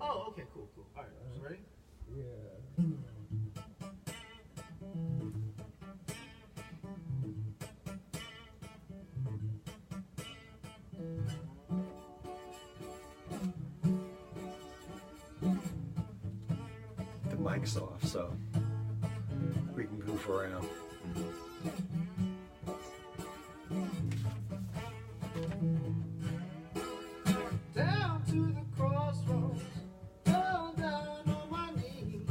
Oh, okay, cool. All right, so ready? Yeah. The mic's off, so we can goof around. Down to the crossroads, down on my knees.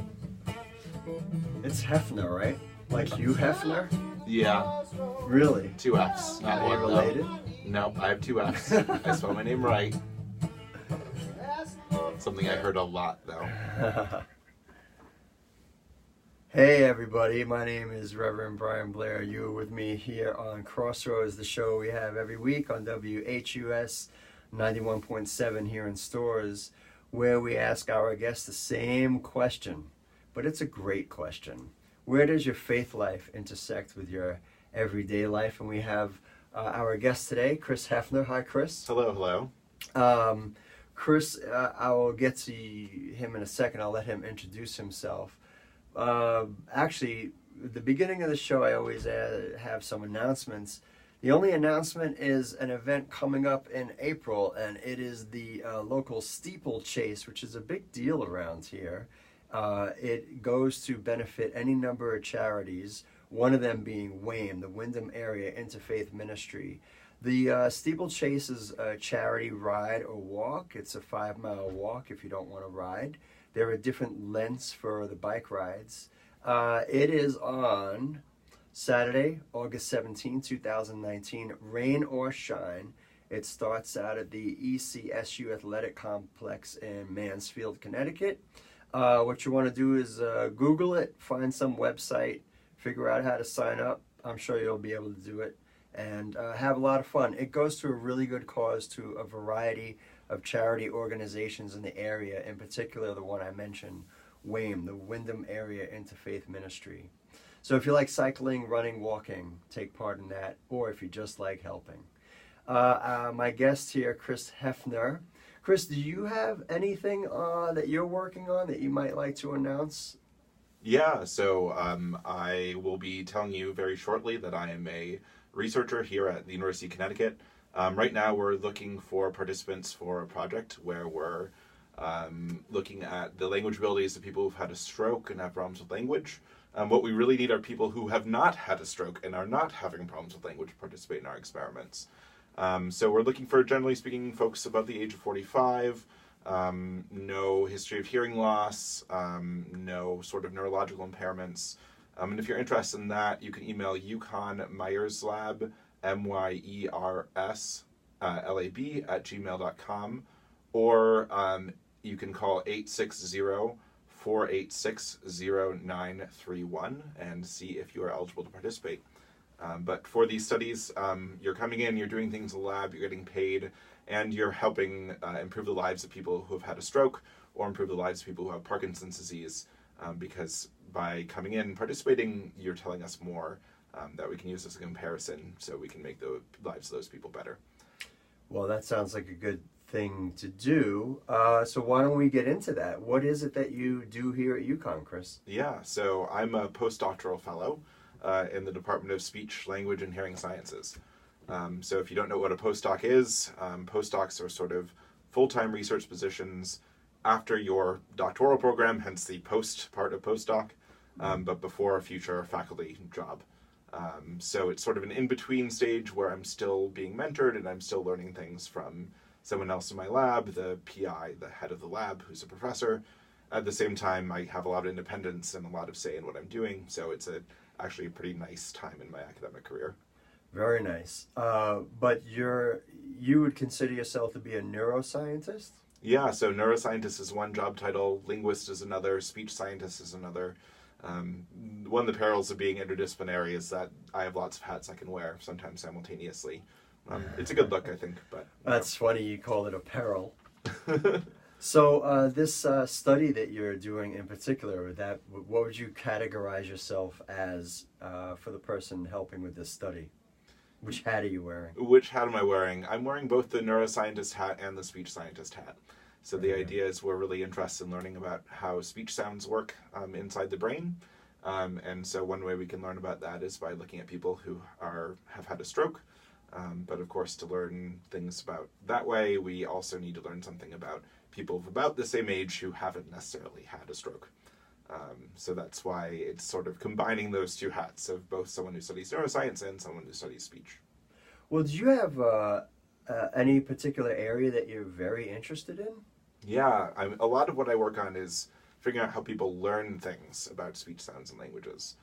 It's Heffner, right? Like Hugh Heffner? Yeah, Really? 2 F's, not Are you one. though. related? No, I have 2 F's. I spelled my name right. Something I heard a lot, though. Hey everybody, my name is Reverend Brian Blair. You're with me here on Crossroads, the show we have every week on WHUS 91.7 here in Stores, where we ask our guests the same question, but it's a great question. Where does your faith life intersect with your everyday life? And we have our guest today, Chris Heffner. Hi, Chris. Hello. Chris, I will get to him in a second. I'll let him introduce himself. Actually, at the beginning of the show, I always have some announcements. The only announcement is an event coming up in April, and it is the local steeplechase, which is a big deal around here. It goes to benefit any number of charities, one of them being WAME, the Wyndham Area Interfaith Ministry. The steeplechase is a charity ride or walk. It's a 5-mile walk if you don't want to ride. There are different lengths for the bike rides. It is on Saturday, August 17, 2019, rain or shine. It starts out at the ECSU Athletic Complex in Mansfield, Connecticut. What you want to do is Google it, find some website, figure out how to sign up. I'm sure you'll be able to do it, and have a lot of fun. It goes to a really good cause, to a variety of charity organizations in the area, in particular the one I mentioned, WAME, the Wyndham Area Interfaith Ministry. So if you like cycling, running, walking, take part in that, or if you just like helping. My guest here, Chris Heffner. Chris, do you have anything that you're working on that you might like to announce? Yeah, so I will be telling you very shortly that I am a researcher here at the University of Connecticut. Right now we're looking for participants for a project where we're looking at the language abilities of people who've had a stroke and have problems with language. What we really need are people who have not had a stroke and are not having problems with language to participate in our experiments. So we're looking for, generally speaking, folks above the age of 45, no history of hearing loss, no sort of neurological impairments. And if you're interested in that, you can email UConn Myerslab, MYERSLAB @gmail.com, or you can call 860-486-0931 and see if you are eligible to participate. But for these studies, you're coming in, you're doing things in the lab, you're getting paid, and you're helping improve the lives of people who have had a stroke or improve the lives of people who have Parkinson's disease, because by coming in and participating, you're telling us more that we can use as a comparison so we can make the lives of those people better. Well, that sounds like a good thing to do. So why don't we get into that? What is it that you do here at UConn, Chris? Yeah, so I'm a postdoctoral fellow in the Department of Speech, Language, and Hearing Sciences. So if you don't know what a postdoc is, postdocs are sort of full-time research positions after your doctoral program, hence the post part of postdoc, but before a future faculty job. So it's sort of an in-between stage where I'm still being mentored and I'm still learning things from someone else in my lab, the PI, the head of the lab, who's a professor. At the same time, I have a lot of independence and a lot of say in what I'm doing, so it's actually a pretty nice time in my academic career. Very nice. But you would consider yourself to be a neuroscientist? Yeah, so neuroscientist is one job title, linguist is another, speech scientist is another. One of the perils of being interdisciplinary is that I have lots of hats I can wear, sometimes simultaneously. It's a good look, I think. But That's funny you call it a peril. So this study that you're doing in particular, what would you categorize yourself as for the person helping with this study? Which hat are you wearing? Which hat am I wearing? I'm wearing both the neuroscientist hat and the speech scientist hat. So the idea is we're really interested in learning about how speech sounds work inside the brain. And so one way we can learn about that is by looking at people who have had a stroke. But of course, to learn things about that way, we also need to learn something about people of about the same age who haven't necessarily had a stroke. So that's why it's sort of combining those two hats of both someone who studies neuroscience and someone who studies speech. Well, do you have any particular area that you're very interested in? Yeah, a lot of what I work on is figuring out how people learn things about speech sounds and languages.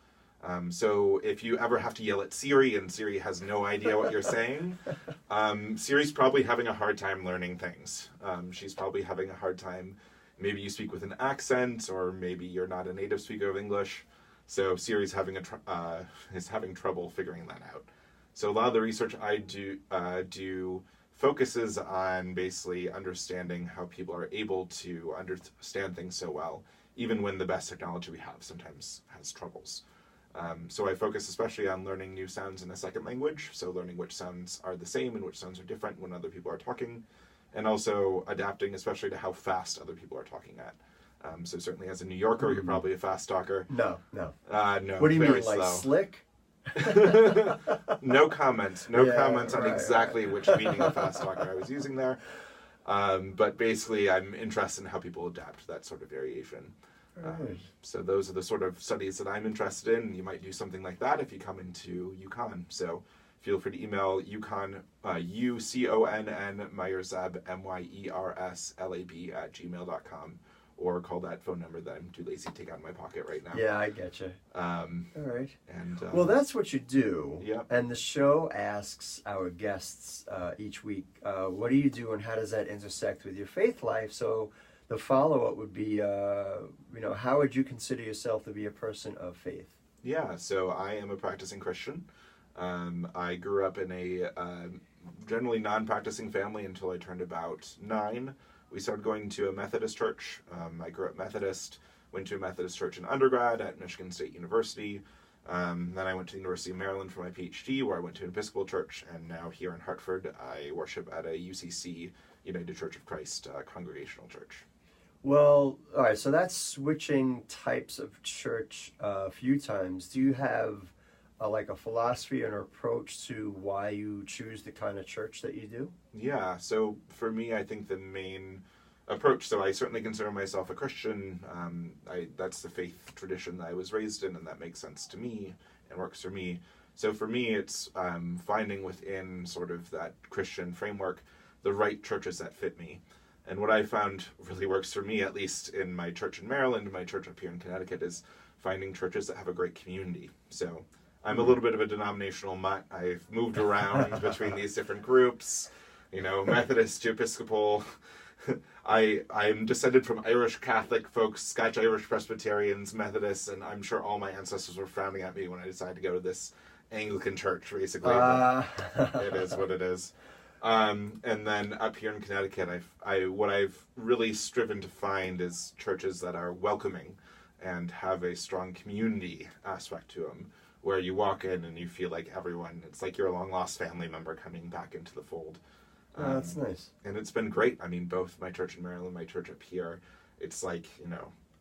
So if you ever have to yell at Siri and Siri has no idea what you're saying, Siri's probably having a hard time learning things. She's probably having a hard time. Maybe you speak with an accent, or maybe you're not a native speaker of English. So Siri's having trouble figuring that out. So a lot of the research I do focuses on basically understanding how people are able to understand things so well, even when the best technology we have sometimes has troubles. So I focus especially on learning new sounds in a second language, so learning which sounds are the same and which sounds are different when other people are talking, and also adapting especially to how fast other people are talking at. So certainly as a New Yorker, you're probably a fast talker. No. No. What do you mean, slow. like slick? No comment on exactly which meaning of fast talker I was using there. But basically, I'm interested in how people adapt to that sort of variation. Right. So those are the sort of studies that I'm interested in. You might do something like that if you come into UConn. So feel free to email UConn, UCONN, Meyerslab, MYERSLAB @gmail.com, or call that phone number that I'm too lazy to take out of my pocket right now. Yeah, I get you. All right. And well, that's what you do. Yeah. And the show asks our guests each week, what do you do and how does that intersect with your faith life? So the follow-up would be, how would you consider yourself to be a person of faith? Yeah, so I am a practicing Christian. I grew up in a generally non-practicing family until I turned about 9. We started going to a Methodist church. I grew up Methodist, went to a Methodist church in undergrad at Michigan State University. Then I went to the University of Maryland for my PhD, where I went to an Episcopal church, and now here in Hartford, I worship at a UCC, United Church of Christ, congregational church. Well, all right, so that's switching types of church a few times. Do you have a philosophy and approach to why you choose the kind of church that you do? Yeah, so for me, I think the main approach, so I certainly consider myself a Christian. That's the faith tradition that I was raised in, and that makes sense to me and works for me. So for me, it's finding within sort of that Christian framework the right churches that fit me. And what I found really works for me, at least in my church in Maryland, my church up here in Connecticut, is finding churches that have a great community. So I'm a little bit of a denominational mutt. I've moved around between these different groups, Methodist to Episcopal. I'm descended from Irish Catholic folks, Scotch Irish Presbyterians, Methodists, and I'm sure all my ancestors were frowning at me when I decided to go to this Anglican church, basically. It is what it is. And then up here in Connecticut, what I've really striven to find is churches that are welcoming and have a strong community aspect to them, where you walk in and you feel like everyone, it's like you're a long-lost family member coming back into the fold. That's nice. And it's been great. I mean, both my church in Maryland, my church up here, it's like,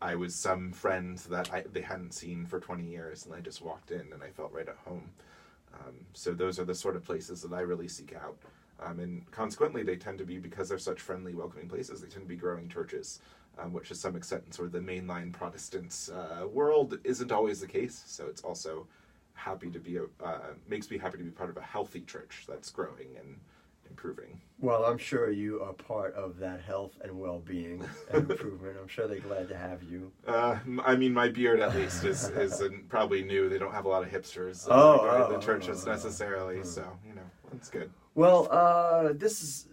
I was some friends that they hadn't seen for 20 years, and I just walked in and I felt right at home. So those are the sort of places that I really seek out. And consequently, they tend to be, because they're such friendly, welcoming places, they tend to be growing churches, which to some extent in sort of the mainline Protestant world isn't always the case. So it's also makes me happy to be part of a healthy church that's growing and improving. Well, I'm sure you are part of that health and well-being and improvement. I'm sure they're glad to have you. I mean, my beard at least is probably new. They don't have a lot of hipsters in the churches necessarily, so that's good. Well, this is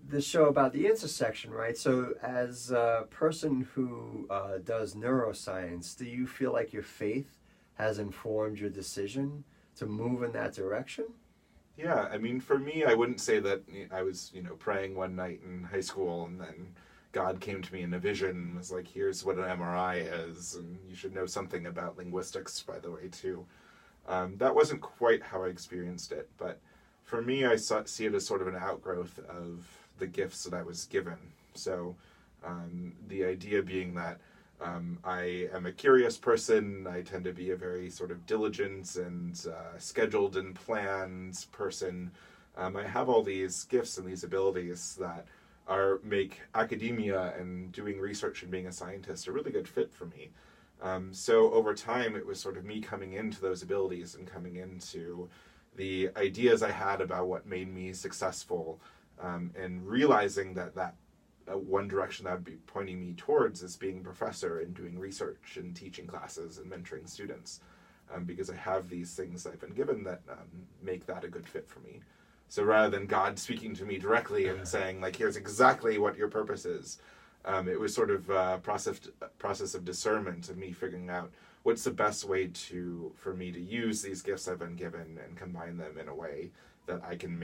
the show about the intersection, right? So as a person who does neuroscience, do you feel like your faith has informed your decision to move in that direction? Yeah, I mean, for me, I wouldn't say that I was, praying one night in high school and then God came to me in a vision and was like, here's what an MRI is, and you should know something about linguistics, by the way, too. That wasn't quite how I experienced it, but for me, I see it as sort of an outgrowth of the gifts that I was given. So The idea being that I am a curious person. I tend to be a very sort of diligent and scheduled and planned person. I have all these gifts and these abilities that make academia and doing research and being a scientist a really good fit for me. So over time, it was sort of me coming into those abilities and coming into the ideas I had about what made me successful, and realizing that one direction that would be pointing me towards is being a professor and doing research and teaching classes and mentoring students, because I have these things I've been given that make that a good fit for me. So rather than God speaking to me directly and saying, like, here's exactly what your purpose is, it was sort of a process of discernment of me figuring out what's the best way for me to use these gifts I've been given and combine them in a way that I can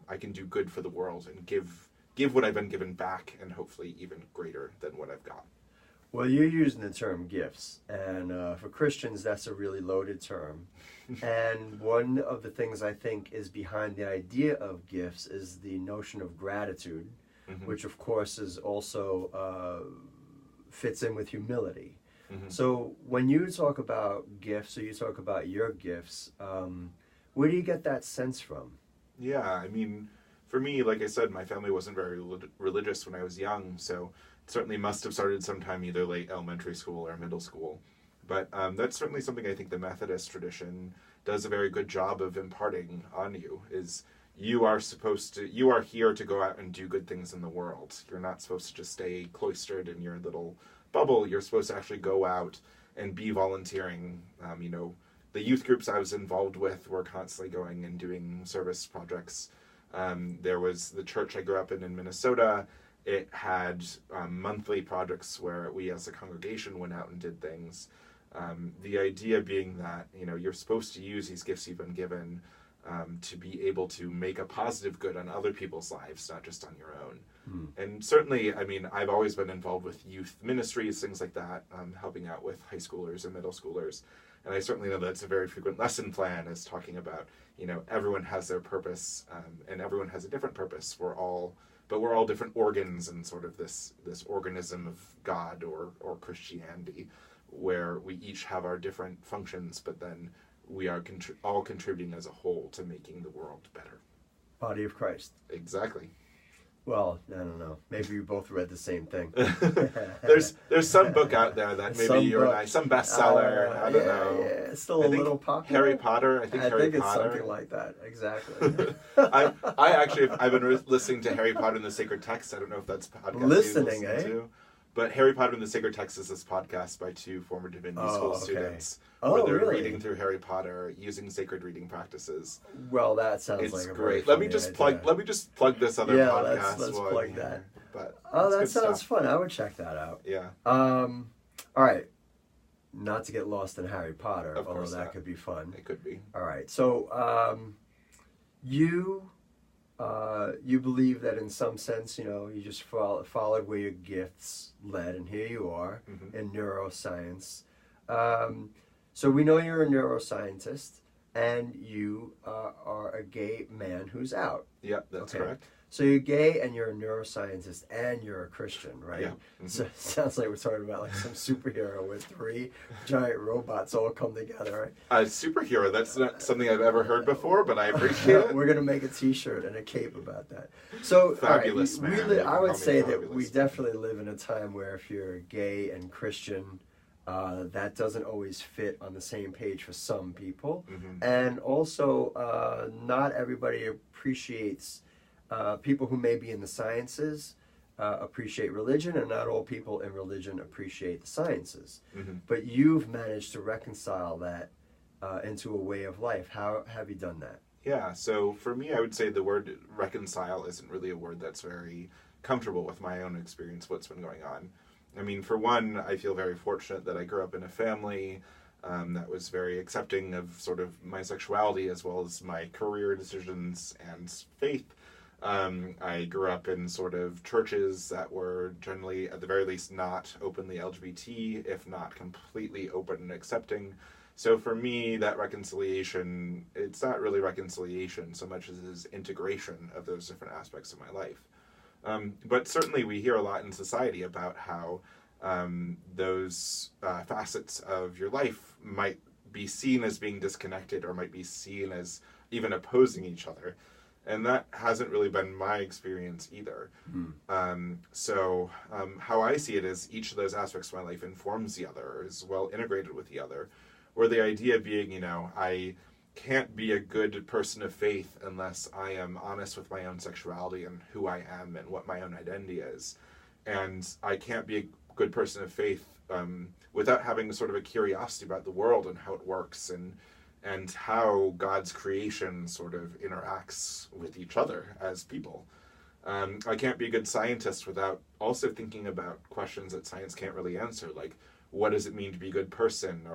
I can do good for the world and give what I've been given back, and hopefully even greater than what I've got. Well, you're using the term gifts, and for Christians, that's a really loaded term. And one of the things I think is behind the idea of gifts is the notion of gratitude, which of course is also fits in with humility. So when you talk about gifts, or you talk about your gifts, where do you get that sense from? Yeah, I mean, for me, like I said, my family wasn't very religious when I was young, so it certainly must have started sometime either late elementary school or middle school. But that's certainly something I think the Methodist tradition does a very good job of imparting on you, is you are here to go out and do good things in the world. You're not supposed to just stay cloistered in your little bubble. You're supposed to actually go out and be volunteering. The youth groups I was involved with were constantly going and doing service projects. There was the church I grew up in Minnesota. It had monthly projects where we as a congregation went out and did things. The idea being that, you're supposed to use these gifts you've been given to be able to make a positive good on other people's lives, not just on your own. And certainly, I mean, I've always been involved with youth ministries, things like that, helping out with high schoolers and middle schoolers. And I certainly know that's a very frequent lesson plan, is talking about, everyone has their purpose, and everyone has a different purpose. We're all different organs in sort of this organism of God or Christianity, where we each have our different functions, but then we are all contributing as a whole to making the world better. Body of Christ. Exactly. Well, I don't know. Maybe we both read the same thing. There's some book out there that maybe you and I, some bestseller. I don't know. Yeah, it's still a little popular. Harry Potter. I think Harry it's Potter. Something like that. Exactly. I've been listening to Harry Potter and the Sacred Text. I don't know if that's a podcast listening, you listen to. But Harry Potter and the Sacred Text is this podcast by two former Divinity School students, where they're reading through Harry Potter using sacred reading practices. Well, that sounds it's like a great. Very Let me just plug this other podcast. Let's plug that. But that sounds fun. I would check that out. Yeah. All right. Not to get lost in Harry Potter, Of although course that could be fun. It could be. All right. So, you believe that in some sense, you just followed where your gifts led, and here you are in neuroscience. So we know you're a neuroscientist, and you are a gay man who's out. Yeah, that's correct. So you're gay, and you're a neuroscientist, and you're a Christian, right? Yeah. So it sounds like we're talking about like some superhero where 3 giant robots all come together. A superhero, that's not something I've ever heard before, but I appreciate it. We're going to make a t-shirt and a cape about that. So Fabulous, man. I would say that fabulous. we definitely live in a time where if you're gay and Christian, that doesn't always fit on the same page for some people. And also, not everybody appreciates people who may be in the sciences appreciate religion, and not all people in religion appreciate the sciences. But you've managed to reconcile that into a way of life. How have you done that? Yeah, so for me, I would say the word reconcile isn't really a word that's very comfortable with my own experience, what's been going on. I mean, for one, I feel very fortunate that I grew up in a family that was very accepting of sort of my sexuality as well as my career decisions and faith. I grew up in sort of churches that were generally, at the very least, not openly LGBT, if not completely open and accepting. So for me, that reconciliation, it's not really reconciliation so much as it is integration of those different aspects of my life. But certainly we hear a lot in society about how those facets of your life might be seen as being disconnected or might be seen as even opposing each other. And that hasn't really been my experience either. So how I see it is each of those aspects of my life informs the other, or is well integrated with the other. Where the idea being, you know, I can't be a good person of faith unless I am honest with my own sexuality and who I am and what my own identity is. And I can't be a good person of faith without having sort of a curiosity about the world and how it works and how God's creation sort of interacts with each other as people. I can't be a good scientist without also thinking about questions that science can't really answer, like what does it mean to be a good person,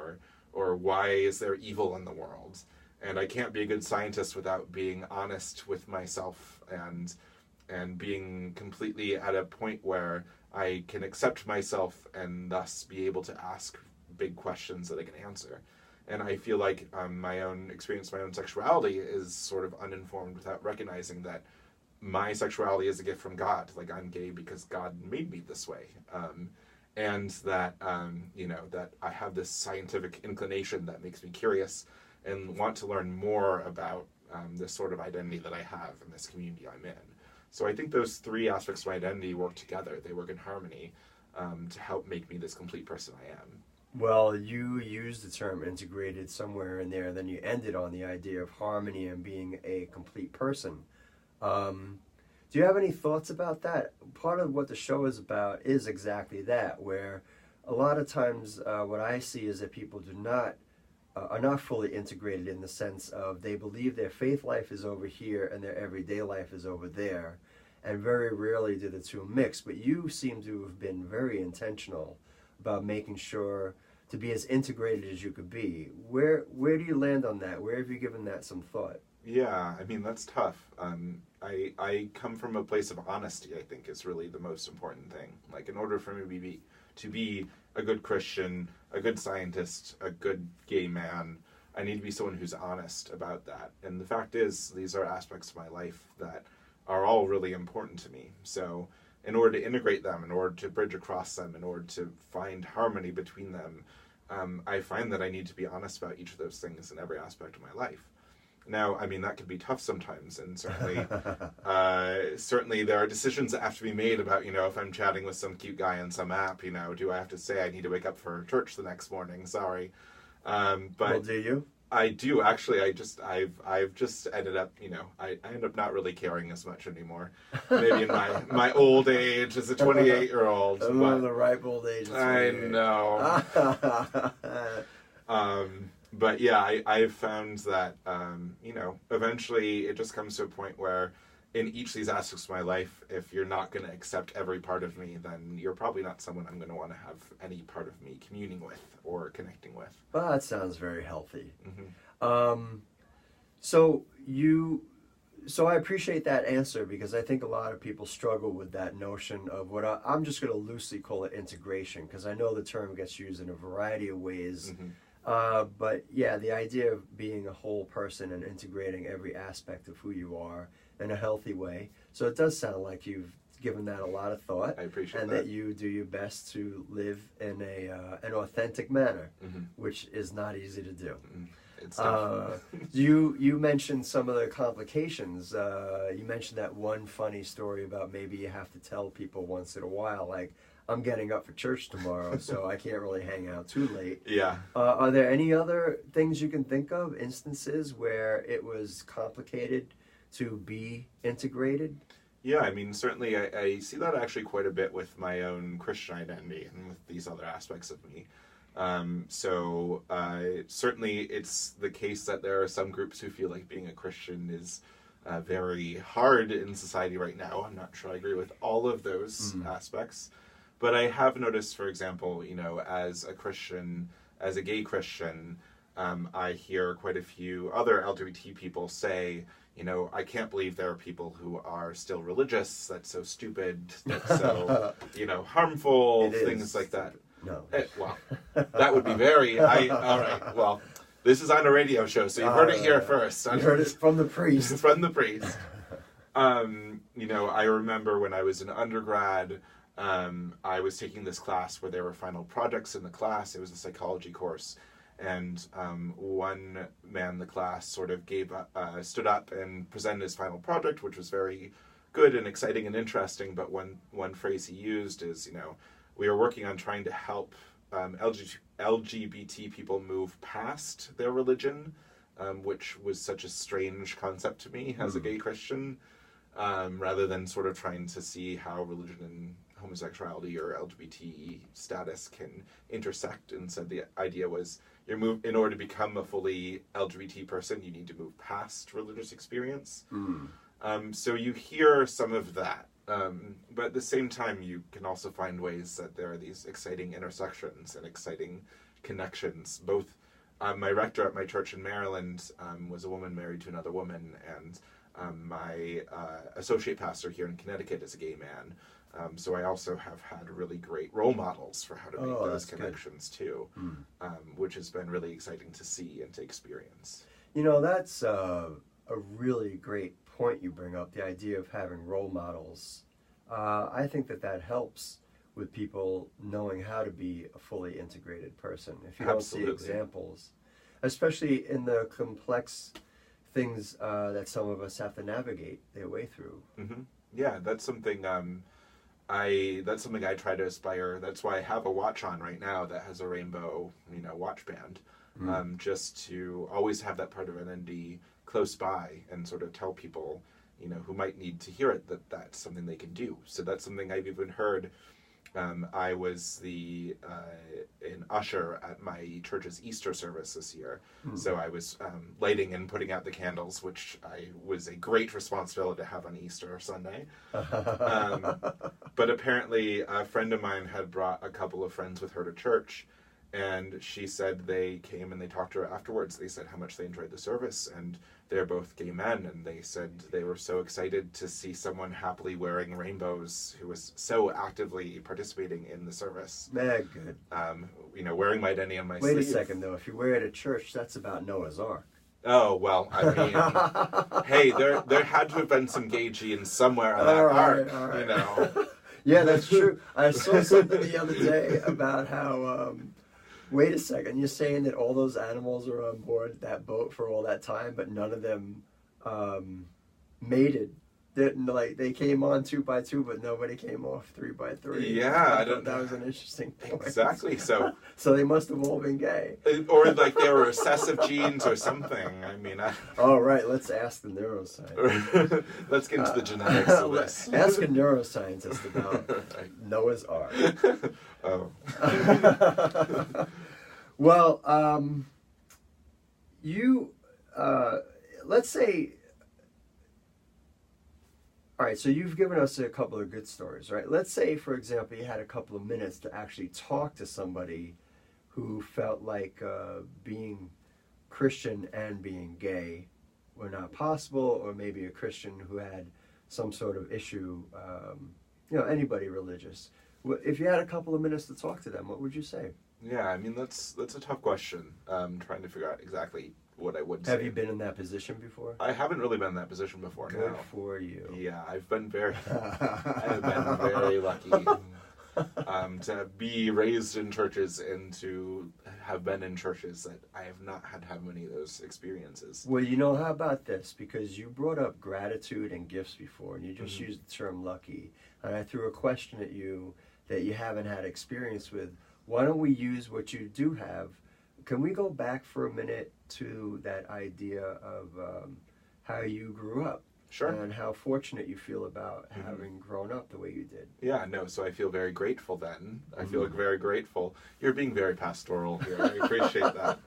or why is there evil in the world? And I can't be a good scientist without being honest with myself and being completely at a point where I can accept myself and thus be able to ask big questions that I can answer. And I feel like my own experience, my own sexuality is sort of uninformed without recognizing that my sexuality is a gift from God. Like, I'm gay because God made me this way. And that, you know, that I have this scientific inclination that makes me curious and want to learn more about this sort of identity that I have in this community I'm in. So I think those three aspects of my identity work together. They work in harmony to help make me this complete person I am. Well, you used the term integrated somewhere in there, then you ended on the idea of harmony and being a complete person. Do you have any thoughts about that? Part of what the show is about is exactly that, where a lot of times what I see is that people are not fully integrated in the sense of they believe their faith life is over here and their everyday life is over there, and very rarely do the two mix. But you seem to have been very intentional about making sure to be as integrated as you could be. Where do you land on that? Where have you given that some thought? Yeah, I mean, that's tough. I come from a place of honesty, I think, is really the most important thing. Like, in order for me to be a good Christian, a good scientist, a good gay man, I need to be someone who's honest about that. And the fact is, these are aspects of my life that are all really important to me. So in order to integrate them, in order to bridge across them, in order to find harmony between them, I find that I need to be honest about each of those things in every aspect of my life. Now, I mean, that can be tough sometimes, and certainly, certainly there are decisions that have to be made about, you know, if I'm chatting with some cute guy on some app, you know, do I have to say I need to wake up for church the next morning? Sorry. But well, do you? I do, actually. I've just ended up, you know, I end up not really caring as much anymore. Maybe in my old age as a 28-year-old. The ripe old age. I know. But yeah, I've found that, you know, eventually it just comes to a point where in each of these aspects of my life, if you're not going to accept every part of me, then you're probably not someone I'm going to want to have any part of me communing with or connecting with. Well, that sounds very healthy. Mm-hmm. So I appreciate that answer, because I think a lot of people struggle with that notion of what I'm just going to loosely call it integration, because I know the term gets used in a variety of ways. Mm-hmm. But yeah, the idea of being a whole person and integrating every aspect of who you are in a healthy way. So it does sound like you've given that a lot of thought. I appreciate and that. And that you do your best to live in an authentic manner, Mm-hmm. which is not easy to do. Mm-hmm. It's tough. You mentioned some of the complications. You mentioned that one funny story about maybe you have to tell people once in a while, like, I'm getting up for church tomorrow, so I can't really hang out too late. Yeah. Are there any other things you can think of, instances where it was complicated to be integrated? Yeah, I mean, certainly I see that actually quite a bit with my own Christian identity and with these other aspects of me. Certainly it's the case that there are some groups who feel like being a Christian is very hard in society right now. I'm not sure I agree with all of those aspects. But I have noticed, for example, you know, as a Christian, as a gay Christian, I hear quite a few other LGBT people say, you know, I can't believe there are people who are still religious. That's so stupid. That's so, you know, harmful. Things like that. No. Well, that would be very. All right. Well, this is on a radio show, so you heard it here first. You heard it from the priest. From the priest. I remember when I was an undergrad, I was taking this class where there were final projects in the class. It was a psychology course. And one man in the class sort of stood up and presented his final project, which was very good and exciting and interesting. But one phrase he used is, we were working on trying to help LGBT people move past their religion, which was such a strange concept to me as a gay Christian, rather than sort of trying to see how religion and homosexuality or LGBT status can intersect. And so the idea was, in order to become a fully LGBT person, you need to move past religious experience. So you hear some of that. But at the same time, you can also find ways that there are these exciting intersections and exciting connections. Both my rector at my church in Maryland was a woman married to another woman, and my associate pastor here in Connecticut is a gay man. So I also have had really great role models for how to make those connections too, which has been really exciting to see and to experience. That's a really great point you bring up, the idea of having role models. I think that helps with people knowing how to be a fully integrated person. If you don't see examples, especially in the complex things that some of us have to navigate their way through. Mm-hmm. Yeah, that's something I try to aspire. That's why I have a watch on right now that has a rainbow, watch band, just to always have that part of identity close by and sort of tell people, who might need to hear it, that that's something they can do. So that's something I've even heard. I was an usher at my church's Easter service this year. So I was lighting and putting out the candles, which was a great responsibility to have on Easter Sunday. But apparently a friend of mine had brought a couple of friends with her to church, and she said they came and they talked to her afterwards. They said how much they enjoyed the service, and they're both gay men, and they said they were so excited to see someone happily wearing rainbows who was so actively participating in the service. Man, good. Wearing my identity on my sleeve. Wait a second, though. If you wear it at church, that's about Noah's Ark. Oh, well, I mean, hey, there had to have been some gay genes somewhere on that ark, all right. Yeah, that's true. I saw something the other day about how... wait a second, you're saying that all those animals are on board that boat for all that time, but none of them mated. They came on 2 by 2, but nobody came off 3 by 3. Yeah, I thought that was an interesting point. Exactly. So they must have all been gay, or they were recessive genes or something. I mean, all right, let's ask the neuroscientist. Let's get into the genetics of this. Ask a neuroscientist about Noah's Ark. Oh. Well, let's say. All right, so you've given us a couple of good stories, right? Let's say, for example, you had a couple of minutes to actually talk to somebody who felt like being Christian and being gay were not possible, or maybe a Christian who had some sort of issue, anybody religious. If you had a couple of minutes to talk to them, what would you say? Yeah, I mean, that's a tough question. Trying to figure out exactly what I would say. Have you been in that position before? I haven't really been in that position before. Good for you. Yeah, I've been very lucky to be raised in churches and to have been in churches that I have not had to have many of those experiences. Well, how about this? Because you brought up gratitude and gifts before, and you just used the term lucky. And I threw a question at you that you haven't had experience with. Why don't we use what you do have? Can we go back for a minute to that idea of how you grew up? Sure. And how fortunate you feel about having grown up the way you did. Yeah, no, so I feel very grateful then. I feel very grateful. You're being very pastoral here. I appreciate that.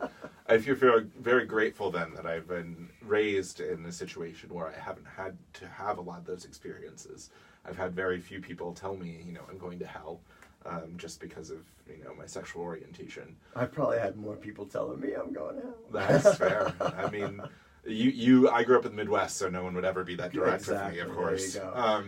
I feel very grateful then that I've been raised in a situation where I haven't had to have a lot of those experiences. I've had very few people tell me, I'm going to hell. Just because of my sexual orientation. I probably had more people telling me I'm going to hell. That's fair. I mean, I grew up in the Midwest, so no one would ever be that direct with me, of course. There you go.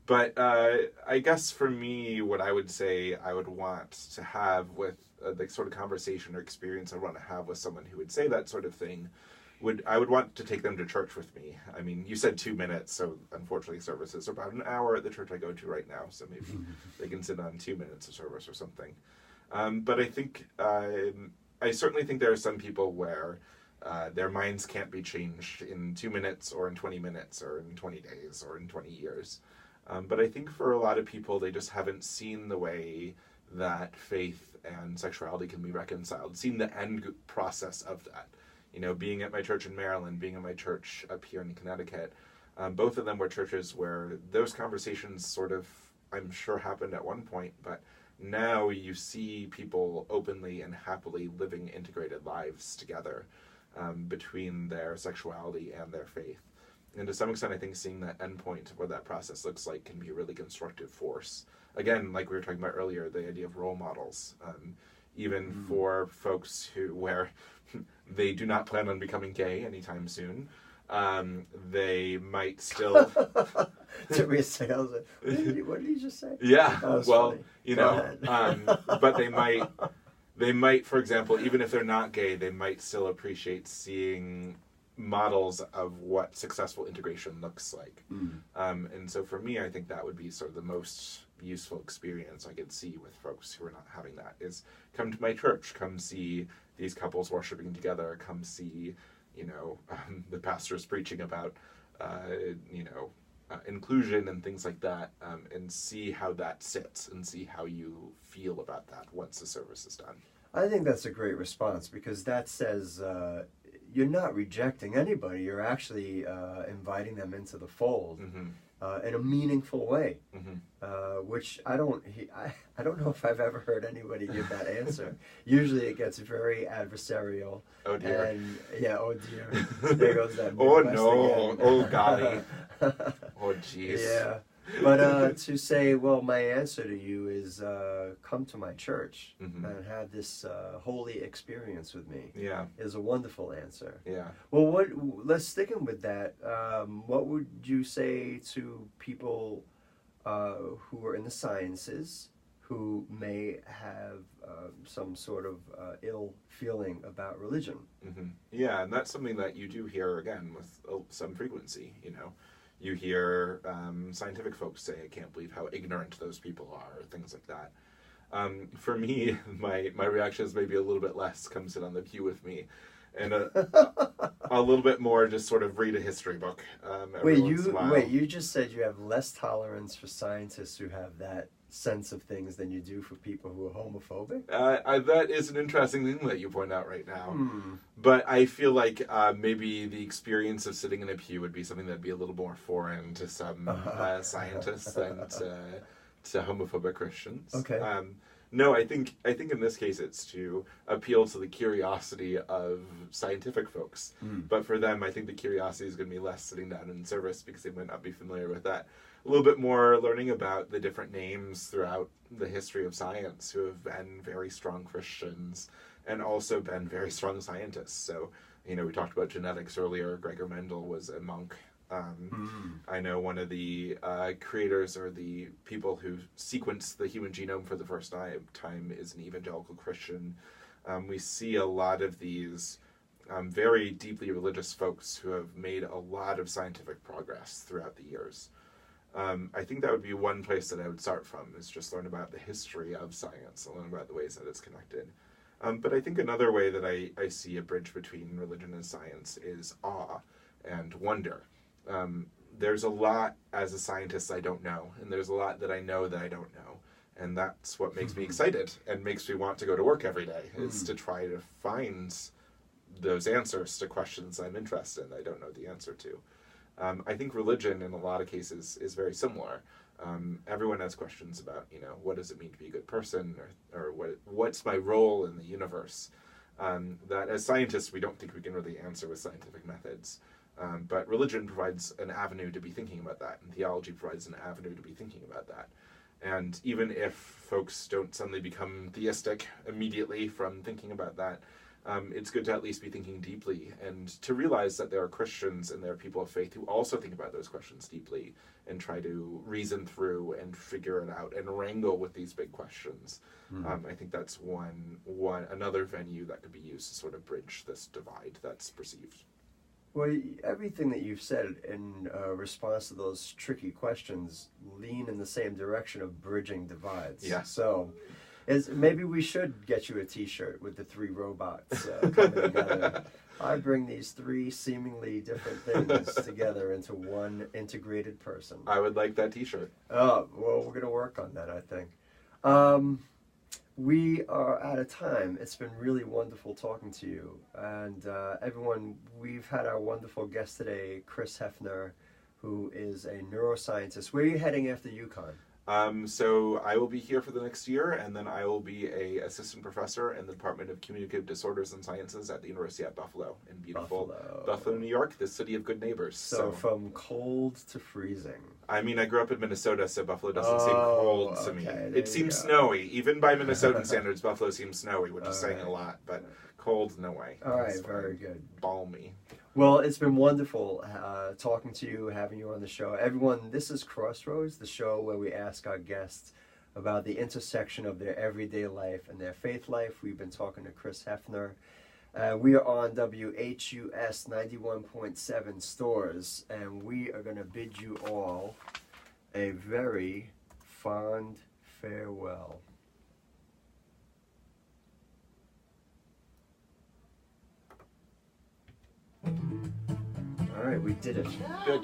But I guess for me, what I would say I would want to have with the sort of conversation or experience I want to have with someone who would say that sort of thing I would want to take them to church with me. I mean, you said 2 minutes, so unfortunately services are about an hour at the church I go to right now, so maybe they can sit on 2 minutes of service or something. But I think, I certainly think there are some people where their minds can't be changed in 2 minutes or in 20 minutes or in 20 days or in 20 years. But I think for a lot of people, they just haven't seen the way that faith and sexuality can be reconciled, seen the end process of that. You know, being at my church in Maryland, being at my church up here in Connecticut, both of them were churches where those conversations sort of, I'm sure, happened at one point, but now you see people openly and happily living integrated lives together between their sexuality and their faith. And to some extent, I think seeing that endpoint of what that process looks like can be a really constructive force. Again, like we were talking about earlier, the idea of role models. Even for folks where they do not plan on becoming gay anytime soon, they might still... Took me a second. I was like, what did you just say? Yeah, well, funny. you know, but they might, for example, even if they're not gay, they might still appreciate seeing models of what successful integration looks like. And so for me, I think that would be sort of the most useful experience I could see with folks who are not having that, is come to my church, come see these couples worshiping together, come see, you know, the pastors preaching about, you know, inclusion and things like that, and see how that sits and see how you feel about that once the service is done. I think that's a great response, because that says you're not rejecting anybody. You're actually inviting them into the fold in a meaningful way, which I don't know if I've ever heard anybody give that answer. Usually it gets very adversarial. Oh dear. And, yeah, oh dear. There goes that Oh Midwest no, again. oh golly. Oh jeez. Yeah. But to say, well, my answer to you is come to my church and have this holy experience with me. Yeah. Is a wonderful answer. Yeah. Well, let's sticking with that. What would you say to people who are in the sciences who may have some sort of ill feeling about religion? Yeah, and that's something that you do hear again with some frequency. You know, you hear scientific folks say, "I can't believe how ignorant those people are," or things like that. For me, my reaction is maybe a little bit less, come sit on the pew with me, and a little bit more just sort of read a history book. Every once in a while. You just said you have less tolerance for scientists who have that sense of things than you do for people who are homophobic? That is an interesting thing that you point out right now. But I feel like maybe the experience of sitting in a pew would be something that'd be a little more foreign to some scientists than to homophobic Christians. Okay. No, I think in this case it's to appeal to the curiosity of scientific folks. But for them, I think the curiosity is going to be less sitting down in service because they might not be familiar with that. A little bit more learning about the different names throughout the history of science who have been very strong Christians and also been very strong scientists. So, you know, we talked about genetics earlier. Gregor Mendel was a monk. I know one of the creators or the people who sequenced the human genome for the first time is an evangelical Christian. We see a lot of these very deeply religious folks who have made a lot of scientific progress throughout the years. I think that would be one place that I would start from, is just learn about the history of science and learn about the ways that it's connected. But I think another way that I see a bridge between religion and science is awe and wonder. There's a lot as a scientist I don't know, and there's a lot that I know that I don't know. And that's what makes me excited and makes me want to go to work every day, is to try to find those answers to questions I'm interested in that I don't know the answer to. I think religion in a lot of cases is very similar. Everyone has questions about, you know, what does it mean to be a good person, or what's my role in the universe? That as scientists we don't think we can really answer with scientific methods. But religion provides an avenue to be thinking about that, and theology provides an avenue to be thinking about that. And even if folks don't suddenly become theistic immediately from thinking about that, it's good to at least be thinking deeply and to realize that there are Christians and there are people of faith who also think about those questions deeply and try to reason through and figure it out and wrangle with these big questions. I think that's another venue that could be used to sort of bridge this divide that's perceived. Well, everything that you've said in response to those tricky questions lean in the same direction of bridging divides. Yeah. So, maybe we should get you a T-shirt with the 3 robots coming together. I bring these 3 seemingly different things together into one integrated person. I would like that T-shirt. Oh, well, we're going to work on that, I think. We are out of time. It's been really wonderful talking to you. And everyone, we've had our wonderful guest today, Chris Heffner, who is a neuroscientist. Where are you heading after UConn? So I will be here for the next year, and then I will be a assistant professor in the Department of Communicative Disorders and Sciences at the University at Buffalo in beautiful Buffalo, New York, the city of good neighbors. So from cold to freezing. I mean, I grew up in Minnesota, so Buffalo doesn't seem cold to me. It seems snowy. Even by Minnesotan standards, Buffalo seems snowy, which is saying a lot, but cold, no way. All right, very good. Balmy. Well, it's been wonderful talking to you, having you on the show. Everyone, this is Crossroads, the show where we ask our guests about the intersection of their everyday life and their faith life. We've been talking to Chris Heffner. We are on WHUS 91.7 Stores, and we are going to bid you all a very fond farewell. All right, we did it. Good.